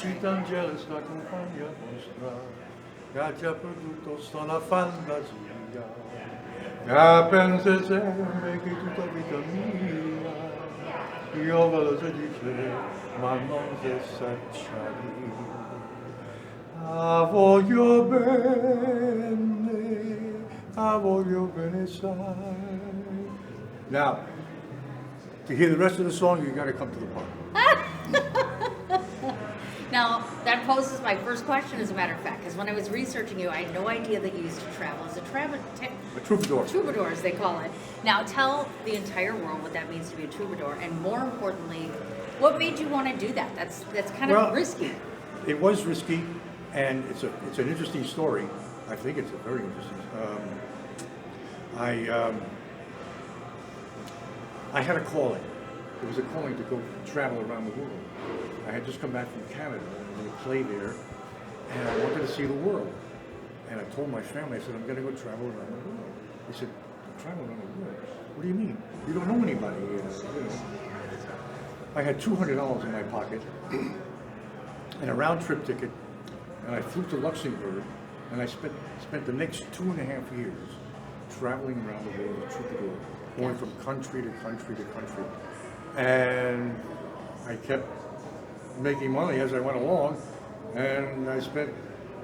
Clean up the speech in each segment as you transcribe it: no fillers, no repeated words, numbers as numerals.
Cittadella sta compagna nostra, viaggia perduto, sto la fantasia, che pensa sempre che tutta vita mia, io voglio dire, ma non si sa dire. Voglio bene, sai. Now, to hear the rest of the song, you got to come to the park. Now, that poses my first question, as a matter of fact, because when I was researching you, I had no idea that you used to travel as a troubadour. Troubadour, as they call it. Now, tell the entire world what that means to be a troubadour, and more importantly, what made you want to do that? That's kind of risky. It was risky, and it's an interesting story. I think it's a very interesting. I had a calling. It was a calling to go travel around the world. I had just come back from Canada and I played there, and I wanted to see the world. And I told my family, I said, I'm going to go travel around the world. They said, travel around the world? What do you mean? You don't know anybody. You know. I had $200 in my pocket and a round trip ticket, and I flew to Luxembourg, and I spent the next 2.5 years traveling around the world as a troubadour, going from country to country to country. And I kept making money as I went along, and I spent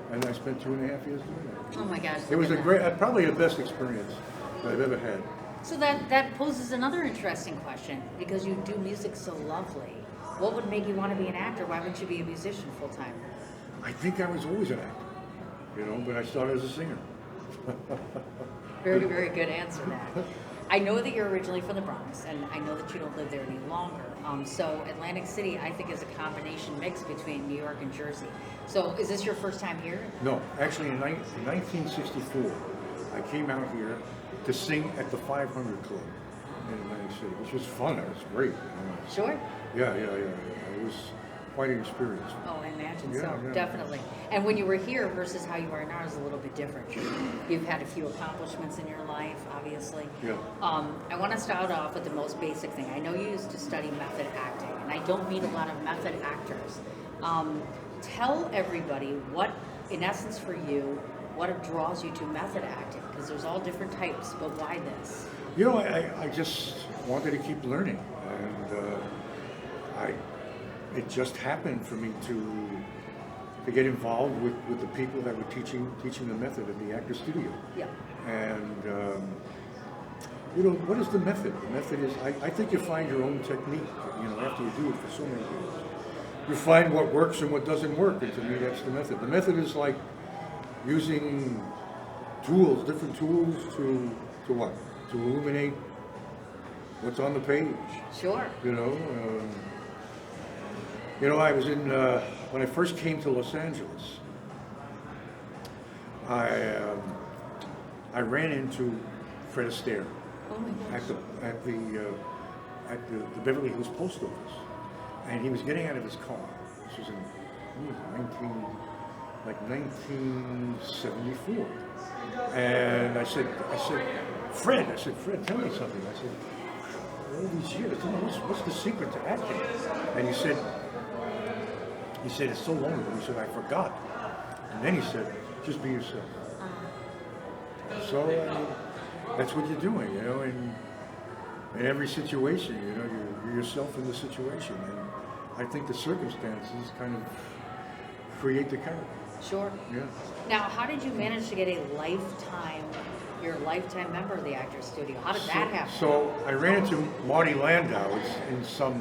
2.5 years doing it. Oh my gosh! It was probably the best experience that I've ever had. So that poses another interesting question, because you do music so lovely. What would make you want to be an actor? Why wouldn't you be a musician full time? I think I was always an actor, but I started as a singer. Very, very good answer that. I know that you're originally from the Bronx, and I know that you don't live there any longer. So Atlantic City, I think, is a combination mix between New York and Jersey. So is this your first time here? No, actually in 1964, I came out here to sing at the 500 Club in Atlantic City, which was fun. It was great. Sure. Yeah. It was quite an experience. Oh, I imagine Yeah. Definitely. And when you were here versus how you are now is a little bit different. You've had a few accomplishments in your life, obviously. Yeah. I want to start off with the most basic thing. I know you used to study method acting, and I don't meet a lot of method actors. Tell everybody what, in essence for you, what draws you to method acting, because there's all different types, but why this? I just wanted to keep learning, and it just happened for me to get involved with the people that were teaching the method at the actor studio. Yeah. And what is the method? The method is, I think you find your own technique, after you do it for so many years. You find what works and what doesn't work, and to me that's the method. The method is like using different tools to what? To illuminate what's on the page. Sure. I was when I first came to Los Angeles, I ran into Fred Astaire at the Beverly Hills Post Office, and he was getting out of his car. This was in 1974, and I said, Fred, tell me something. I said, all these years, what's the secret to acting? And he said, it's so long ago. He said, I forgot. And then he said, just be yourself. So that's what you're doing, in every situation, you're yourself in the situation. And I think the circumstances kind of create the character. Sure. Yeah. Now, how did you manage to get a lifetime member of the Actors Studio? How did that happen? So I ran into Marty Landau in some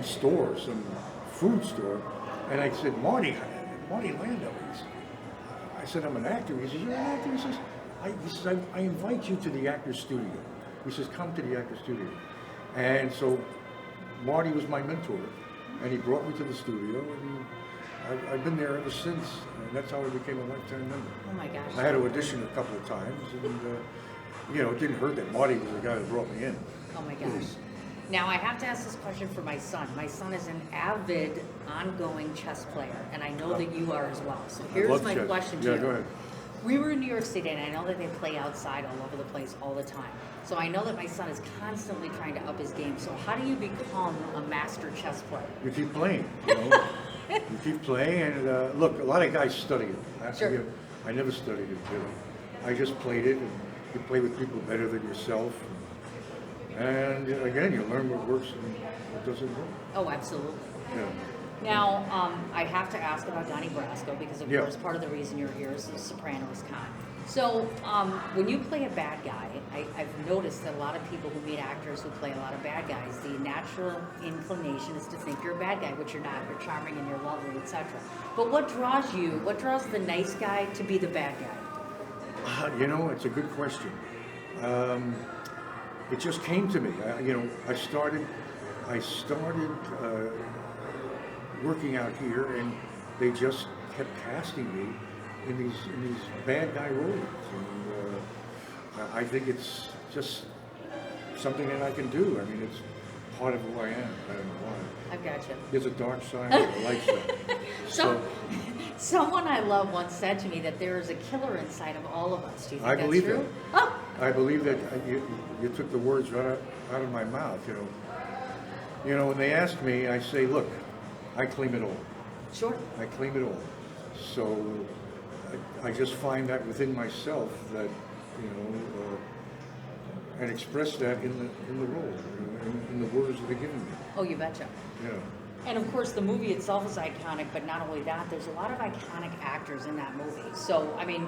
store, some food store, and I said, Marty Landau. I said, I'm an actor. He says, you're an actor? He says, I invite you to the Actors Studio. He says, come to the Actors Studio. And so Marty was my mentor, and he brought me to the studio, and I've been there ever since, and that's how I became a lifetime member. Oh my gosh. I had to audition a couple of times, and it didn't hurt that Marty was the guy who brought me in. Oh my gosh. Now I have to ask this question for my son. My son is an avid, ongoing chess player, and I know that you are as well. So here's my question to you. Yeah, go ahead. We were in New York City, and I know that they play outside all over the place all the time. So I know that my son is constantly trying to up his game. So how do you become a master chess player? You keep playing, You keep playing, and look, a lot of guys study it. Sure. I never studied it, I just played it, and you play with people better than yourself. And again, you learn what works and what doesn't work. Oh, absolutely. Yeah. Now, I have to ask about Donnie Brasco because, of Yeah. course, part of the reason you're here is the Sopranos con. So, when you play a bad guy, I've noticed that a lot of people who meet actors who play a lot of bad guys, the natural inclination is to think you're a bad guy, which you're not. You're charming and you're lovely, etc. But what draws you? What draws the nice guy to be the bad guy? It's a good question. It just came to me. I started working out here, and they just kept casting me in these bad guy roles. And I think it's just something that I can do. I mean, it's part of who I am. I don't know why. I've got you. There's a dark side and a light side. So, someone I love once said to me that there is a killer inside of all of us. Do you think I that's believe true? that. Oh, I believe that you took the words right out of my mouth. When they ask me, I say, look, I claim it all. sure. I claim it all. So I just find that within myself that, and express that in the role, in the words that they're giving me. Oh, you betcha. Yeah. And of course, the movie itself is iconic, but not only that, there's a lot of iconic actors in that movie. So, I mean,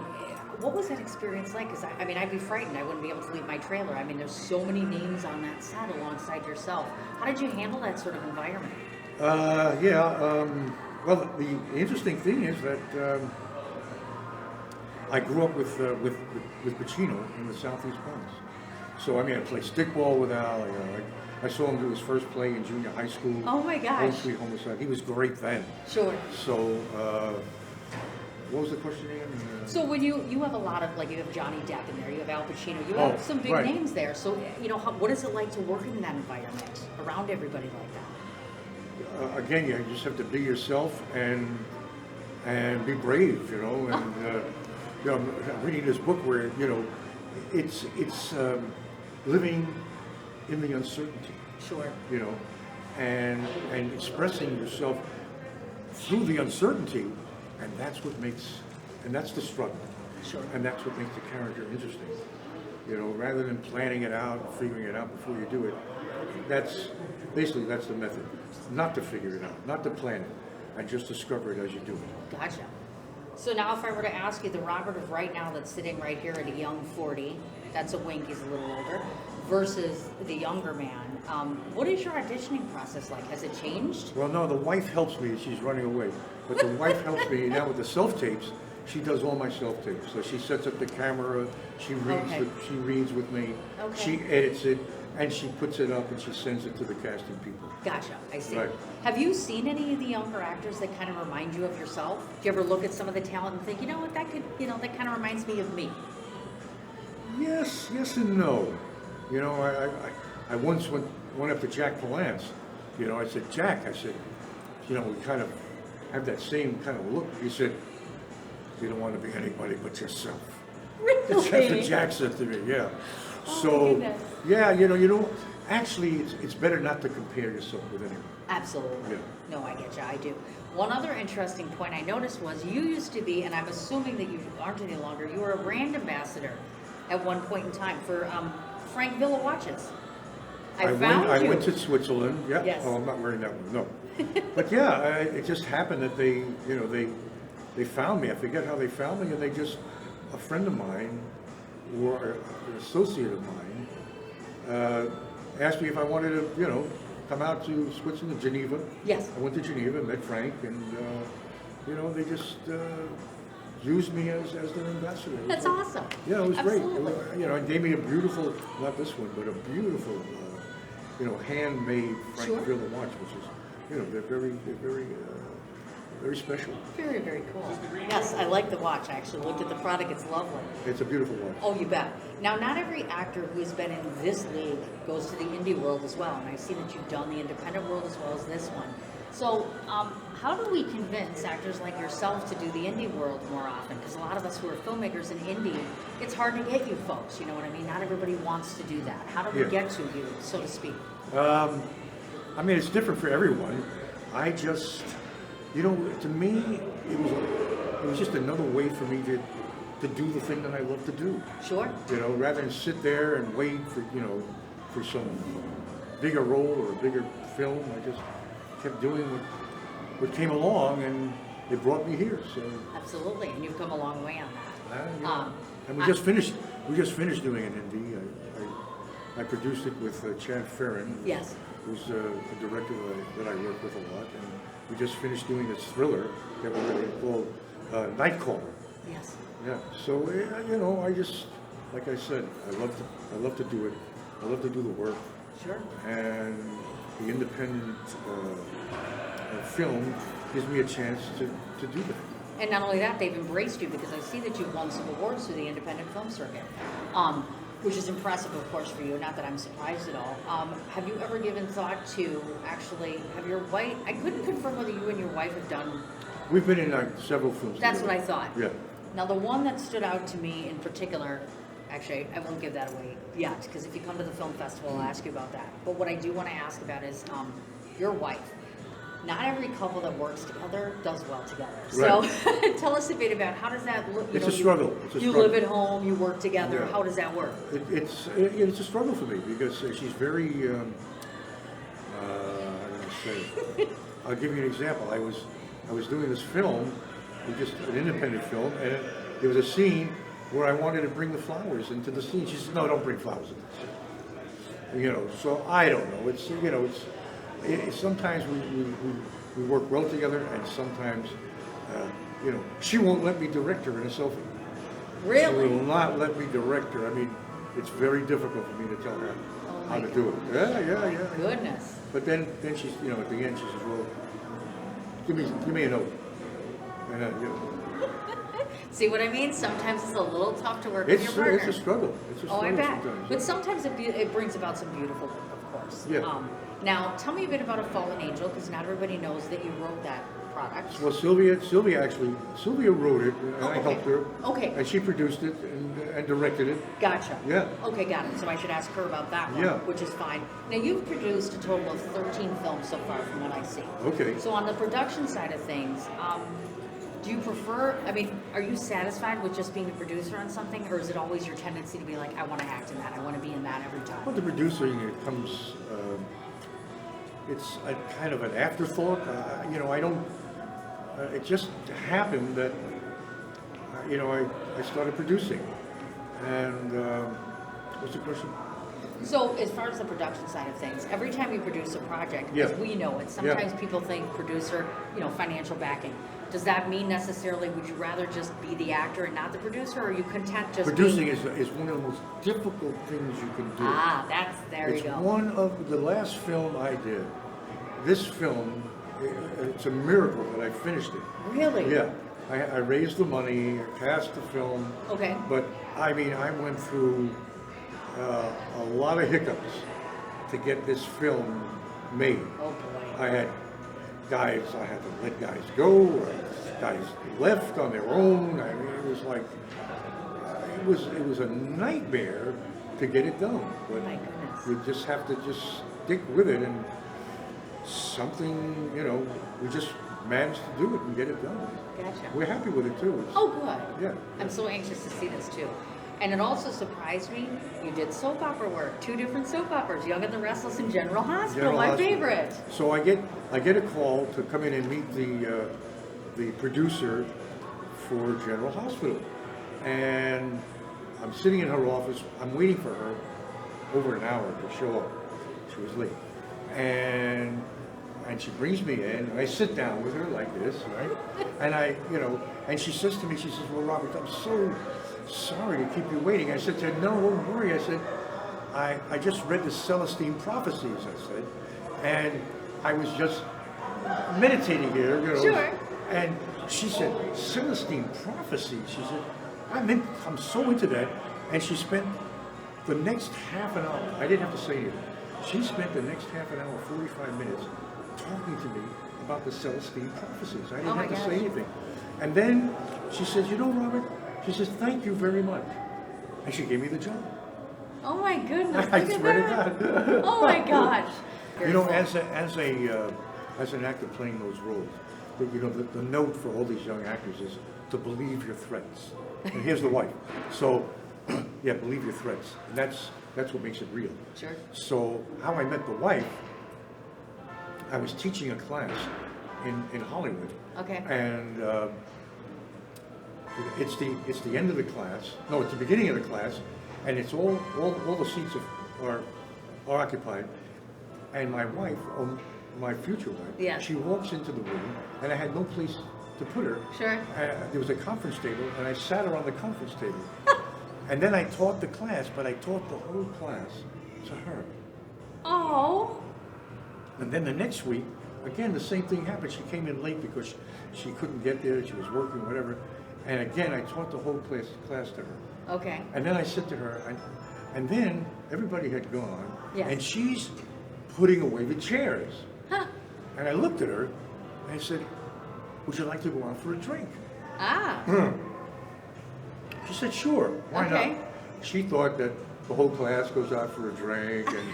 what was that experience like? Because, I'd be frightened. I wouldn't be able to leave my trailer. I mean, there's so many names on that set alongside yourself. How did you handle that sort of environment? Well, the interesting thing is that I grew up with Pacino in the Southeast Bronx. So, I played stickball with Al. I saw him do his first play in junior high school. Oh my gosh. Home Sweet Homicide. He was great then. Sure. So, what was the question again? So when you have a lot of, you have Johnny Depp in there, you have Al Pacino, you have some big right. names there. So, what is it like to work in that environment around everybody like that? Again, you just have to be yourself and be brave, And I'm reading this book where it's living in the uncertainty, Sure. and expressing yourself through the uncertainty, and that's the struggle. Sure. And that's what makes the character interesting. Rather than planning it out, figuring it out before you do it, that's the method. Not to figure it out, not to plan it, and just discover it as you do it. Gotcha. So now if I were to ask you, the Robert of right now that's sitting right here at a young 40, that's a wink, he's a little older, versus the younger man, what is your auditioning process like? Has it changed? Well, no, the wife helps me. She's running away. But the wife helps me now with the self-tapes. She does all my self-tapes. So she sets up the camera, she reads, Okay. she reads with me, Okay. she edits it, and she puts it up and she sends it to the casting people. Gotcha, I see. Right. Have you seen any of the younger actors that kind of remind you of yourself? Do you ever look at some of the talent and think, you know what, that could, that kind of reminds me of me? Yes and no. I once went up to Jack Palance. I said, Jack, we kind of have that same kind of look. He said, you don't want to be anybody but yourself. Really? That's what Jack said to me, yeah. Oh, So, my goodness. yeah, actually, it's better not to compare yourself with anyone. Absolutely. Yeah. No, I get you, I do. One other interesting point I noticed was you used to be, and I'm assuming that you aren't any longer, you were a brand ambassador at one point in time for Frank Villa watches. I went to Switzerland. Yeah. Yes. Oh, I'm not wearing that one. No. But yeah, it just happened that they found me. I forget how they found me, and a friend of mine or an associate of mine asked me if I wanted to, come out to Switzerland, Geneva. Yes. I went to Geneva, met Frank, and they just used me as their ambassador. That's awesome. Yeah, it was Absolutely. great. It gave me a beautiful, not this one, but a beautiful, handmade Frank Sure. Villa watch, which is, they're very special. Very, very cool. Yes, I like the watch. I actually looked at the product. It's lovely. It's a beautiful watch. Oh, you bet. Now, not every actor who's been in this league goes to the indie world as well, and I see that you've done the independent world as well as this one. So, how do we convince actors like yourself to do the indie world more often? Because a lot of us who are filmmakers in indie, it's hard to get you folks, you know what I mean? Not everybody wants to do that. How do we Yeah. get to you, so to speak? It's different for everyone. I just You know, to me, it was just another way for me to do the thing that I love to do. Sure. You know, rather than sit there and wait for, you know, for some bigger role or a bigger film, I just kept doing what came along, and it brought me here. So Absolutely, and you've come a long way on that. yeah. And we just finished doing an indie. I produced it with Chad Farron, Yes. who's a director that I work with a lot, and we just finished doing this thriller that we're going to call Nightcaller. Yes. Yeah. So you know, I just, like I said, I love to do it. I love to do the work, Sure. and the independent film gives me a chance to do that. And not only that, they've embraced you because I see that you've won some awards through the independent film circuit, which is impressive, of course, for you. Not that I'm surprised at all. Have you ever given thought to actually have your wife? I couldn't confirm whether you and your wife have done. We've been in several films. That's together. what I thought. Yeah. Now, the one that stood out to me in particular, actually, I won't give that away yet, because if you come to the film festival, I'll ask you about that. But what I do want to ask about is your wife. Not every couple that works together does well together. Right. So tell us a bit about how does that look? It's a struggle. You live at home, you work together. Yeah. How does that work? It's a struggle for me because she's very. How do I say? I'll give you an example. I was doing this film, just an independent film, and there was a scene where I wanted to bring the flowers into the scene. She said, "No, don't bring flowers into the scene." You know, so I don't know. It's sometimes we work well together, and sometimes you know, she won't let me direct her in a selfie. Really? She will not let me direct her. I mean, it's very difficult for me to tell her how to do it. Yeah. Goodness. But then she's, you know, at the end she says, "Well, give me a note." And you know, See what I mean? Sometimes it's a little tough to work with your partner. it's a struggle. It's a struggle I bet. sometimes. But sometimes it brings about some beautiful work, of course. Yeah. Now, tell me a bit about A Fallen Angel, because not everybody knows that you wrote that product. Well, Sylvia wrote it, and I helped her. Okay. And she produced it and directed it. Gotcha. Yeah. Okay, got it. So I should ask her about that one, Yeah. which is fine. Now, you've produced a total of 13 films so far, from what I see. Okay. So on the production side of things, do you prefer, I mean, are you satisfied with just being a producer on something, or is it always your tendency to be like, I want to act in that, I want to be in that every time? Well, the producing, it comes, it's a kind of an afterthought. You know, I don't, it just happened that, you know, I started producing. And what's the question? So as far as the production side of things, every time you produce a project, Yeah. as we know it, sometimes people think producer, you know, financial backing. Does that mean necessarily, would you rather just be the actor and not the producer, or are you content just Producing being... is one of the most difficult things you can do. Ah, there It's you go. one of the last film I did. This film, it's a miracle that I finished it. Really? Yeah. I raised the money, I cast the film. Okay. But I mean, I went through a lot of hiccups to get this film made. Oh boy. I had to let guys go, or guys left on their own. I mean, it was like, it was a nightmare to get it done. But My goodness. you just have to just stick with it, and something, you know, we just managed to do it and get it done. Gotcha. We're happy with it too. Oh, good. Yeah. I'm so anxious to see this too. And it also surprised me, you did soap opera work, 2 different soap operas, Young and the Restless and General Hospital, my favorite. So I get a call to come in and meet the producer for General Hospital, and I'm sitting in her office. I'm waiting for her over an hour to show up. She was late, and she brings me in, and I sit down with her like this, right? And and she says to me, she says, "Well, Robert, I'm so sorry to keep you waiting." I said to her, "No, don't worry." I said, I just read the Celestine Prophecies, I said, and I was just meditating here, you know. Sure. And she said, "Celestine Prophecies?" She said, I'm so into that. And she spent the next half an hour, I didn't have to say anything, she spent the next half an hour, 45 minutes, talking to me about the Celestine Prophecies. I didn't have to say anything. And then she says, "You know, Robert," she says, "thank you very much." And she gave me the job. Oh my goodness, I look at swear to that. God. Oh my gosh. You know, as an actor playing those roles, the note for all these young actors is to believe your threats. And here's the wife. So, yeah, believe your threats. And that's what makes it real. Sure. So how I met the wife, I was teaching a class in Hollywood. Okay. And it's the end of the class. No, it's the beginning of the class, and it's all the seats are occupied. And my wife, or my future wife, Yeah. she walks into the room, and I had no place to put her. Sure. There was a conference table, and I sat her on the conference table. And then I taught the class, but I taught the whole class to her. Oh. And then the next week, again, the same thing happened. She came in late because she couldn't get there. She was working, whatever. And again, I taught the whole class to her. Okay. And then I said to her, and then everybody had gone, Yes. and she's putting away the chairs. Huh. And I looked at her, and I said, would you like to go out for a drink? Ah. She said, sure, why Okay. not? She thought that the whole class goes out for a drink, and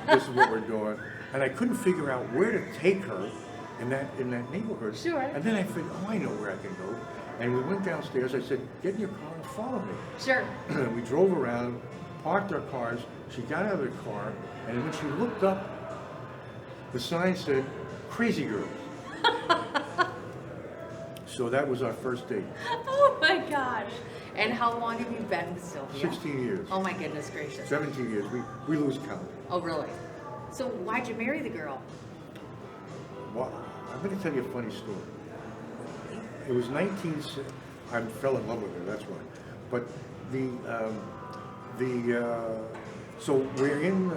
this is what we're doing. And I couldn't figure out where to take her in that neighborhood. Sure. And then I said, oh, I know where I can go. And we went downstairs. I said, get in your car and follow me. Sure. We drove around, parked our cars. She got out of the car, and when she looked up, the sign said, Crazy Girls. So that was our first date. Oh my gosh. And how long have you been with Sylvia? 16 years. Oh my goodness gracious. 17 years. We lose count. Oh really? So why'd you marry the girl? Well, I'm going to tell you a funny story. It was I fell in love with her, that's why. But so we're in,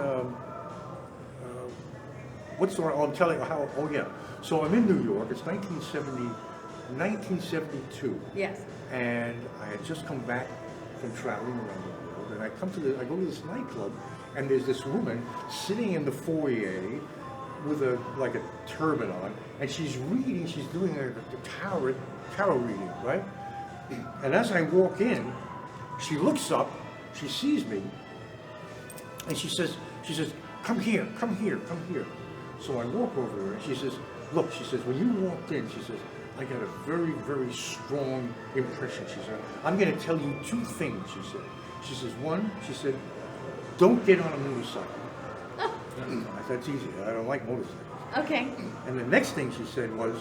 what's the, I'm telling you how, oh yeah. So I'm in New York, it's 1972. Yes. And I had just come back from traveling around the world, and I go to this nightclub, and there's this woman sitting in the foyer with a turban on, and she's doing a tarot reading, right? And as I walk in, she looks up, she sees me, and she says, come here. So I walk over to her, and she says, look, she says, when you walked in, she says, I got a very, very strong impression. She said, I'm going to tell you two things, she said. She says, one, she said, don't get on a motorcycle. I said, that's easy. I don't like motorcycles. Okay. And the next thing she said was,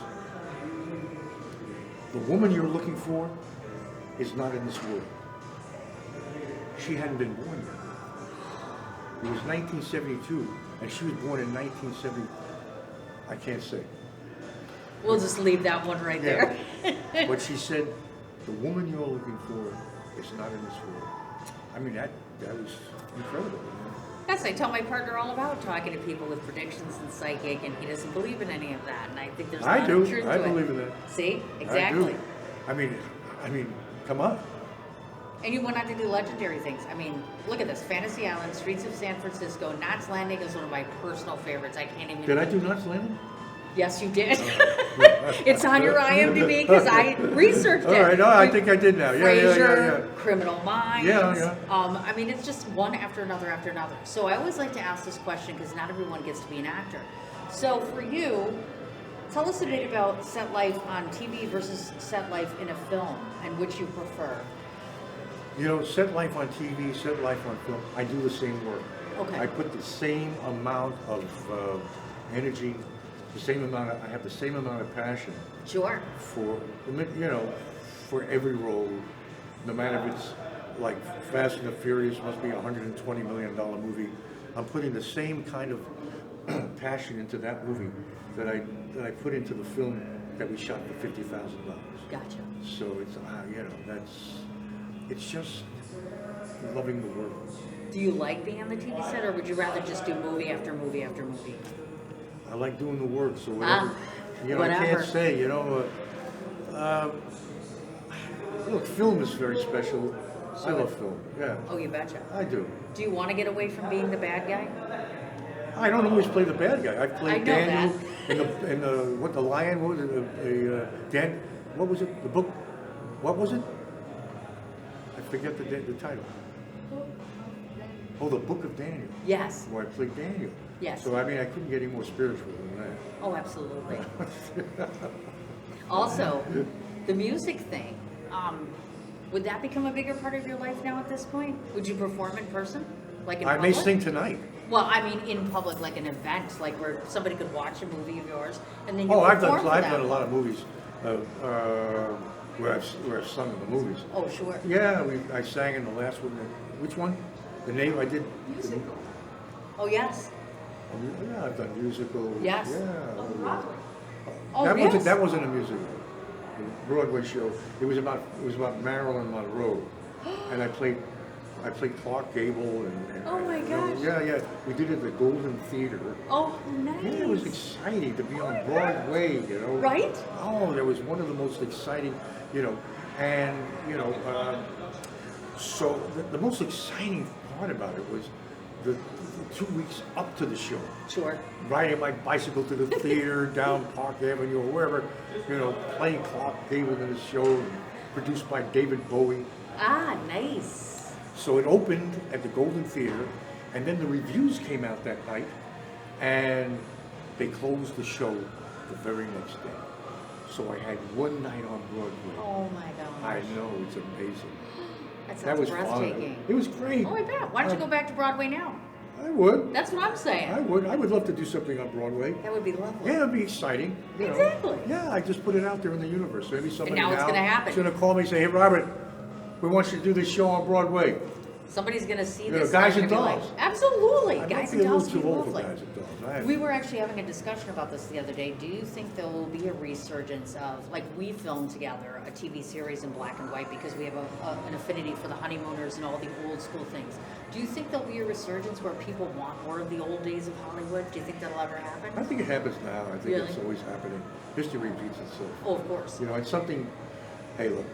the woman you're looking for is not in this world. She hadn't been born yet. It was 1972, and she was born in 1970. I can't say. We'll just leave that one right there. But she said, the woman you're looking for is not in this world. I mean, that was incredible. Yes, I tell my partner all about talking to people with predictions and psychic, and he doesn't believe in any of that. And I think there's a lot of truth to it. I believe in that. See? Exactly. I do. I mean, come on. And you went on to do legendary things. I mean, look at this. Fantasy Island, Streets of San Francisco, Knots Landing is one of my personal favorites. I can't even... Did I do Knots Landing? Yes, you did. It's on your IMDb because I researched it. All right, no, I think I did now. Frasier, Criminal Minds. Yeah. I mean, it's just one after another after another. So I always like to ask this question because not everyone gets to be an actor. So for you, tell us a bit about set life on TV versus set life in a film and which you prefer. You know, set life on TV, set life on film, I do the same work. Okay. I put the same amount of energy, I have the same amount of passion Sure. for every role, no matter if it's like Fast and the Furious must be a $120 million movie. I'm putting the same kind of passion into that movie that I put into the film that we shot for $50,000. Gotcha. So it's it's just loving the world. Do you like being on the TV set, or would you rather just do movie after movie after movie? I like doing the work, so whatever. I whatever. can't say, look, film is very special. I love film, yeah. Oh, you betcha. I do. Do you want to get away from being the bad guy? I don't always play the bad guy. I've played I know Daniel in the lion, what was it? What was it? The book, what was it? I forget the title. Oh, the Book of Daniel. Yes. Where I played Daniel. Yes. So I mean, I couldn't get any more spiritual than that. Oh, absolutely. Also, the music thing. Would that become a bigger part of your life now at this point? Would you perform in person, like in I public? may sing tonight. Well, I mean, in public, like an event, like where somebody could watch a movie of yours, and then you Oh, I've perform for done them. a lot of movies where I've sung in the movies. Oh, sure. Yeah, I sang in the last one. Which one? The name I did. Musical. Oh, yes. Yeah, I've done musicals. Yes. Yeah. On Broadway. Oh, that yes. wasn't a musical. The Broadway show. It was about Marilyn Monroe, and I played Clark Gable and Oh my gosh. Yeah. We did it at the Golden Theater. Oh, nice. Yeah, it was exciting to be on Broadway, you know. Right? Oh, there was one of the most exciting, you know, and you know, so the most exciting part about it was the 2 weeks up to the show. Sure. Riding my bicycle to the theater down Park Avenue or wherever, you know, playing Clark Gable in the show, produced by David Bowie. Ah, nice. So it opened at the Golden Theater, and then the reviews came out that night, and they closed the show the very next day. So I had one night on Broadway. Oh my gosh. I know, it's amazing. That That sounds was breathtaking. fun. It was great. Oh, I bet. Why don't you go back to Broadway now? I would. That's what I'm saying. I would. I would love to do something on Broadway. That would be lovely. Yeah, it'd be exciting. You know. Exactly. Yeah, I just put it out there in the universe. Maybe somebody now it's gonna happen. is going to call me and say, "Hey, Robert, we want you to do this show on Broadway." Somebody's going to see You know, this. Guys and and they're gonna be Dolls. like, absolutely. I Guys might and be a little Dolls would too be old for lovely. Guys and Dolls. We were actually having a discussion about this the other day. Do you think there will be a resurgence of, like, we filmed together a TV series in black and white because we have an affinity for the honeymooners and all the old school things. Do you think there'll be a resurgence where people want more of the old days of Hollywood? Do you think that'll ever happen? I think it happens now. I think Really? it's always happening. History repeats itself. Oh, of course. You know, it's something. Hey, look.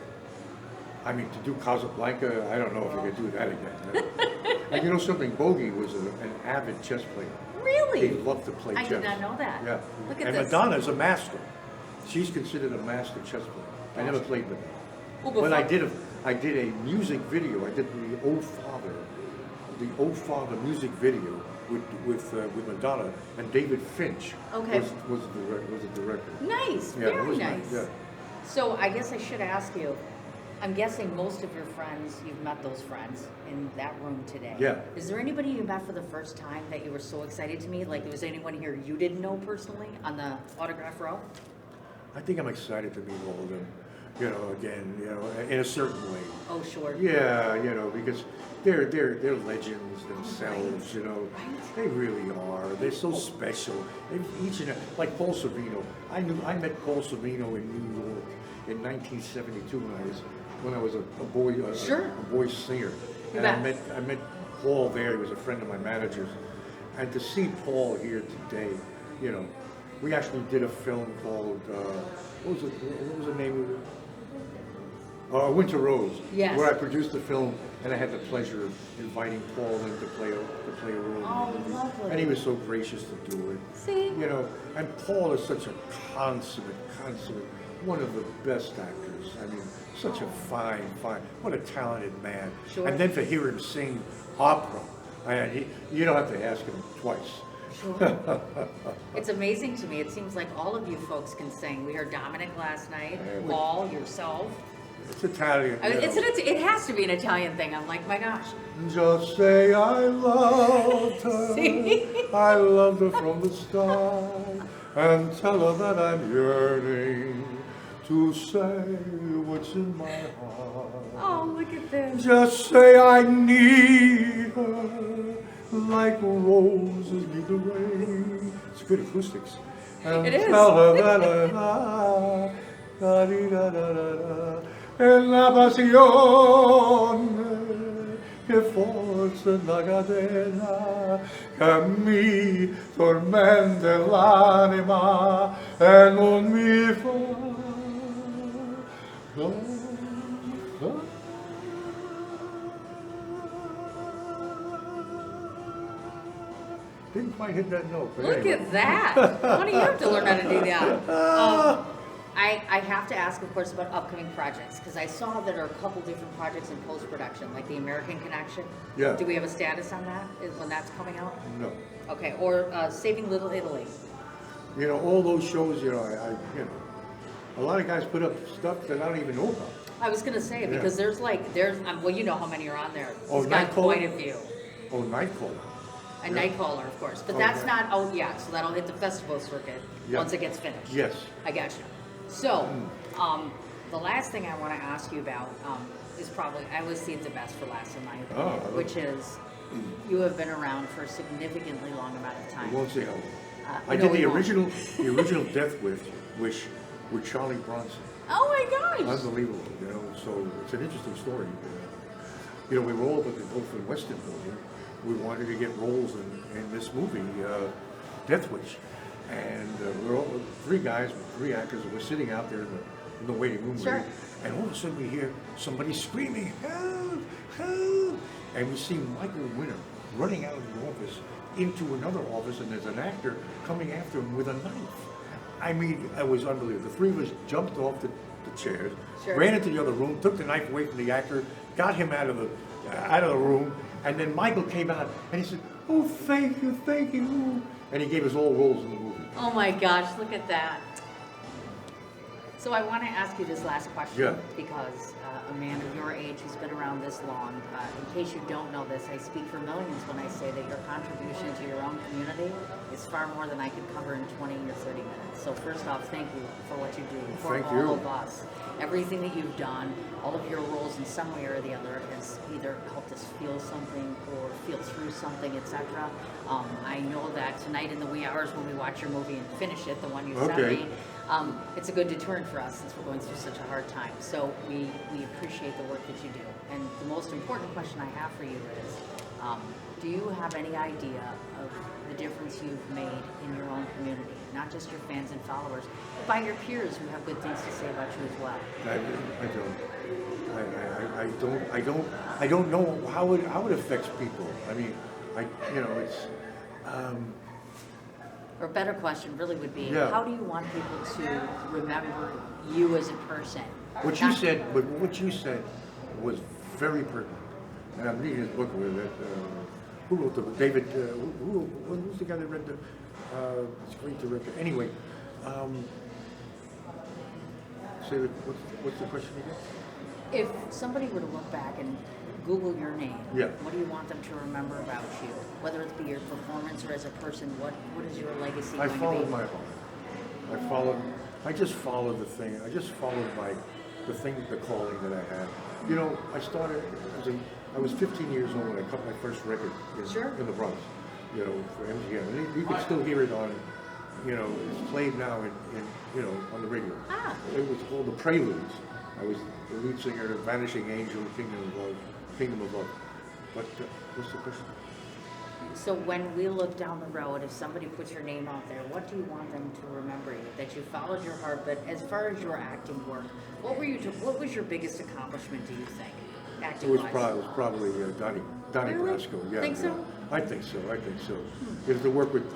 I mean, to do Casablanca, I don't know if you could do that again. And you know something? Bogey was an avid chess player. Really? He loved to play I chess. did not know that. Yeah. Look at and this. Madonna's a master. She's considered a master chess player. I never played Madonna. Well, But I before- did a music video. I did the O Father music video with Madonna, and David Finch Okay. was the director. Nice. Yeah, it Very was nice. Yeah. So I guess I should ask you, I'm guessing most of your friends, you've met those friends in that room today. Yeah. Is there anybody you met for the first time that you were so excited to meet? Like, was anyone here you didn't know personally on the autograph row? I think I'm excited to meet all of them. You know, again, you know, in a certain way. Oh, sure. Yeah, you know, because they're legends themselves. You know, Right. they really are. They're so special. Each and like Paul Sorvino. I met Paul Sorvino in New York in 1972 when I was a boy Sure. a boy singer, You and bet. I met Paul there. He was a friend of my manager's, and to see Paul here today, you know, we actually did a film called what was the name of it? Winter Rose, Yes. where I produced the film, and I had the pleasure of inviting Paul in to play a role. in the Oh, movie. lovely. And he was so gracious to do it. See? You know, and Paul is such a consummate, one of the best actors. I mean, such a fine, what a talented man. Sure. And then to hear him sing opera, you don't have to ask him twice. Sure. It's amazing to me. It seems like all of you folks can sing. We heard Dominic last night, Yeah, we- Paul, yourself. It's Italian. I mean, you know. it has to be an Italian thing. I'm like, my gosh. Just say I loved her. See? I loved her from the start. And tell her that I'm yearning to say what's in my heart. Oh, look at this. Just say I need her like roses need the rain. It's good acoustics. And It is. tell her that I da-di-da-da-da-da. E la passione che forse è la catena che mi tormenta l'anima e non mi fa Didn't quite hit that note, but Look anyway. at that. Why do you have to learn how to do that? I have to ask, of course, about upcoming projects, because I saw that there are a couple different projects in post-production, like the American Connection. Yeah. Do we have a status on that, when that's coming out? No. Okay, or Saving Little Italy. You know, all those shows, you know, a lot of guys put up stuff that I don't even know about. I was gonna say, because there's well, you know how many are on there. Oh, He's got Nightcrawler? quite a few. Oh, Nightcrawler. A Nightcrawler, of course, but Oh, that's yeah. not out yet, so that'll hit the festival circuit Yeah. once it gets finished. Yes. I got you. So, the last thing I want to ask you about is probably, I always see it the best for last in my opinion, Oh, which is you have been around for a significantly long amount of I time. won't say how long. I I know did we the won't. original Death Wish with Charlie Bronson. Oh my gosh! Unbelievable, you know. So it's an interesting story. You know, we were all at the Gulf and Western building. We wanted to get roles in this movie, Death Wish, and we're all three actors. We're sitting out there in the waiting room, Sure. and all of a sudden we hear somebody screaming, "Help! Help!" And we see Michael Winner running out of the office into another office, and there's an actor coming after him with a knife. I mean, it was unbelievable. The three of us jumped off the chairs, Sure. ran into the other room, took the knife away from the actor, got him out of the room, and then Michael came out and he said, "Oh, thank you, thank you," and he gave us all roles in the movie. Oh my gosh, look at that. So I want to ask you this last question Yeah. because a man of your age who's been around this long, in case you don't know this, I speak for millions when I say that your contribution to your own community is far more than I could cover in 20 or 30 minutes. So first off, thank you for what you do for Thank all you. of us. Everything that you've done, all of your roles in some way or the other has either helped us feel something or feel through something, etc. I know that tonight in the wee hours when we watch your movie and finish it, the one you sent Okay. me, it's a good deterrent for us since we're going through such a hard time. So we appreciate the work that you do. And the most important question I have for you is, do you have any idea of the difference you've made in your own community? Not just your fans and followers, but by your peers who have good things to say about you as well. I don't know how it affects people. I mean, it's. Or a better question really would be, Yeah. how do you want people to remember you as a person? What you Not- said was very pertinent. And I'm reading his book with it. Who wrote the David? Who's the guy that read the? It's a great director. Anyway, say what's the question again? If somebody were to look back and Google your name, Yeah. what do you want them to remember about you? Whether it be your performance or as a person, what is your legacy I going to followed be? my heart. I just followed the thing. I just followed the calling that I had. You know, I was 15 years old when I cut my first record in the Bronx, you know, for MGM. And you can still hear it on, you know, it's played now on the radio. Ah. It was called The Preludes. I was the lead singer of Vanishing Angel, Kingdom of Love. But what's the question? So when we look down the road, if somebody puts your name out there, what do you want them to remember you? That you followed your heart, but as far as your acting work, what was your biggest accomplishment, do you think, It acting-wise? was probably Donnie Really? Brasco. Yeah, Think so? Yeah. I think so. Because to work with,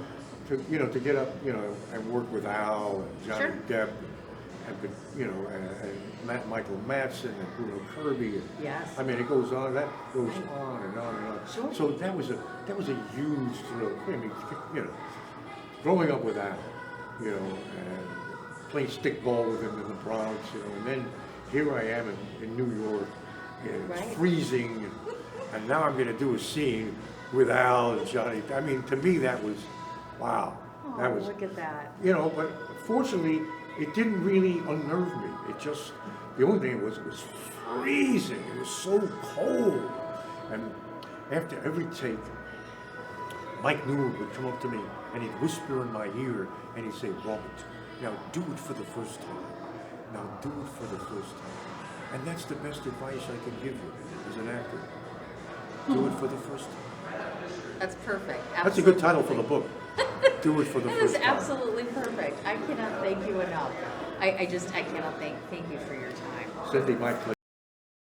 to get up, and work with Al and Johnny Sure. Depp, and Michael Madsen and Bruno Kirby. And, Yes. I mean, it goes on. That goes on and on and on. Sure. So that was a huge thrill. I mean, growing up with Al, and playing stickball with him in the Bronx, and then here I am in New York, and it's Right. freezing, and now I'm going to do a scene with Al and Johnny. I mean, to me, that was, wow. Oh, That was, look at that. but fortunately, it didn't really unnerve me. It just, the only thing was, it was freezing. It was so cold. And after every take, Mike Newell would come up to me and he'd whisper in my ear and he'd say, "Robert, now do it for the first time. Now do it for the first time." And that's the best advice I can give you as an actor. Do it for the first time. That's perfect. That's a good title for the book. Do it for the That first is time. absolutely perfect. I cannot thank you enough. I cannot thank you for your time. Cindy, my pleasure.